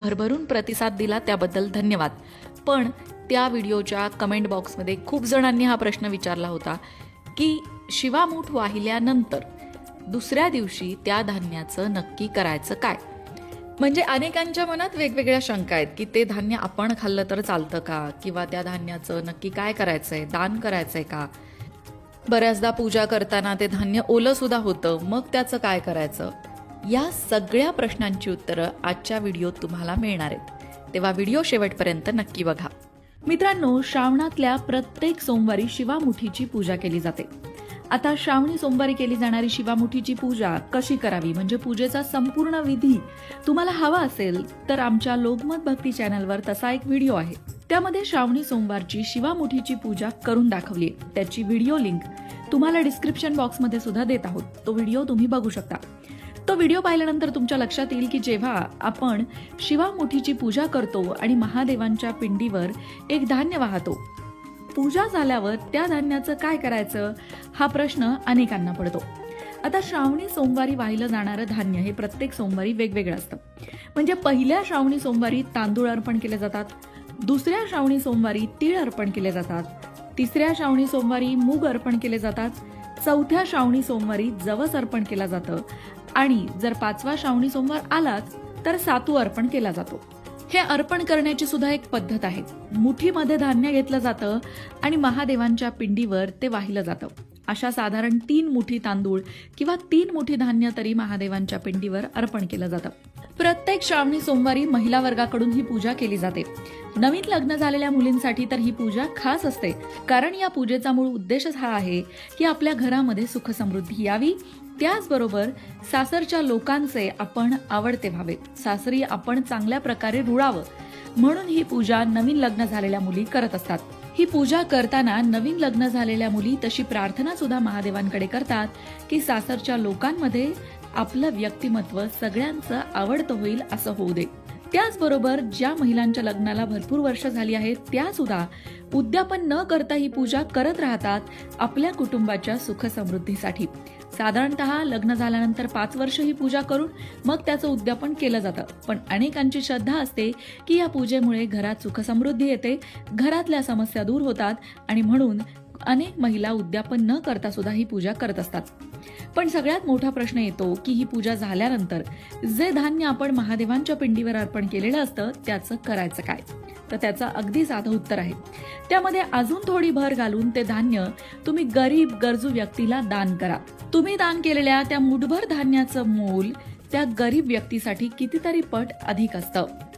भरभरून प्रतिसाद दिला त्याबद्दल धन्यवाद. पण त्या व्हिडिओच्या कमेंट बॉक्समध्ये खूप जणांनी हा प्रश्न विचारला होता की शिवामूठ वाहिल्यानंतर दुसऱ्या दिवशी त्या धान्याचं नक्की करायचं काय. म्हणजे अनेकांच्या मनात वेगवेगळ्या शंका आहेत की ते धान्य आपण खाल्लं तर चालतं का, किंवा त्या धान्याचं नक्की काय करायचंय, दान करायचंय का. बऱ्याचदा पूजा करताना ते धान्य ओलं सुद्धा होतं, मग त्याचं काय करायचं. या सगळ्या प्रश्नांची उत्तरं आजच्या व्हिडिओत तुम्हाला मिळणार आहेत, तेव्हा व्हिडिओ शेवटपर्यंत नक्की बघा. मित्रांनो, श्रावणातल्या प्रत्येक सोमवारी शिवामुठीची पूजा केली जाते. आता श्रावणी सोमवारी केली जाणारी शिवामुठीची पूजा कशी करावी, म्हणजे पूजेचा संपूर्ण विधी तुम्हाला हवा असेल तर आमच्या लोकमत भक्ती चॅनलवर तसा एक व्हिडिओ आहे. त्यामध्ये श्रावणी सोमवारची शिवामुठीची पूजा करून दाखवली. त्याची व्हिडिओ लिंक तुम्हाला डिस्क्रिप्शन बॉक्समध्ये सुद्धा देत आहोत. तो व्हिडिओ तुम्ही बघू शकता. तो व्हिडिओ पाहिल्यानंतर तुमच्या लक्षात येईल की जेव्हा आपण शिवामुठीची पूजा करतो आणि महादेवांच्या पिंडीवर एक धान्य वाहतो, पूजा झाल्यावर त्या धान्याचं काय करायचं हा प्रश्न अनेकांना पडतो. आता श्रावणी सोमवारी वाहिलं जाणारं धान्य हे प्रत्येक सोमवारी वेगवेगळं असतं. म्हणजे पहिल्या श्रावणी सोमवारी तांदूळ अर्पण केले जातात, दुसऱ्या श्रावणी सोमवारी तीळ अर्पण केले जातात, तिसऱ्या श्रावणी सोमवारी मूग अर्पण केले जातात, चौथ्या श्रावणी सोमवारी जवस अर्पण केला जातं आणि जर पाचवा श्रावणी सोमवार आलाच तर सातू अर्पण केला जातो. हे अर्पण करण्याची सुद्धा एक पद्धत आहे. मुठीमध्ये धान्य घेतलं जातं आणि महादेवांच्या पिंडीवर ते वाहिलं जातं. अशा साधारण 3 मुठी तांदूळ किंवा 3 मुठी धान्य तरी महादेवांच्या पिंडीवर अर्पण केलं जातं. प्रत्येक श्रावणी सोमवारी महिला वर्गाकडून ही पूजा केली जाते. नवीन लग्न झालेल्या मुलींसाठी तर ही पूजा खास असते, कारण या पूजेचा मूळ उद्देशच हा आहे की आपल्या घरामध्ये सुख समृद्धी यावी, त्याचबरोबर सासरच्या लोकांचे आपण आवडते व्हावेत, सासरी आपण चांगल्या प्रकारे रुळावं, म्हणून ही पूजा नवीन लग्न झालेल्या मुली करत असतात. ही पूजा करताना नवीन लग्न झालेल्या मुली तशी प्रार्थना सुद्धा महादेवांकडे करतात की सासरच्या लोकांमध्ये आपलं व्यक्तिमत्व सगळ्यांचं आवडतं होईल असं होऊ दे. त्याचबरोबर ज्या महिलांच्या लग्नाला भरपूर वर्ष झाली आहेत त्या सुद्धा उद्यापन न करता ही पूजा करत राहतात आपल्या कुटुंबाच्या सुख समृद्धीसाठी. साधारणतः लग्न झाल्यानंतर 5 वर्ष ही पूजा करून मग त्याचं उद्यापन केलं जातं. पण अनेकांची श्रद्धा असते की या पूजेमुळे घरात सुख समृद्धी येते, घरातल्या समस्या दूर होतात आणि म्हणून अनेक महिला उद्यापन न करता सुद्धा ही पूजा करत असतात. पण सगळ्यात मोठा प्रश्न येतो की ही पूजा झाल्यानंतर जे धान्य आपण महादेवांच्या पिंडीवर अर्पण केलेलं असतं त्याचं करायचं काय. तर त्याचं अगदी साधं उत्तर आहे. त्यामध्ये अजून थोडी भर घालून ते धान्य तुम्ही गरीब गरजू व्यक्तीला दान करा. तुम्ही दान केलेल्या त्या मुठभर धान्याचं मोल त्या गरीब व्यक्तीसाठी कितीतरी पट अधिक असतं.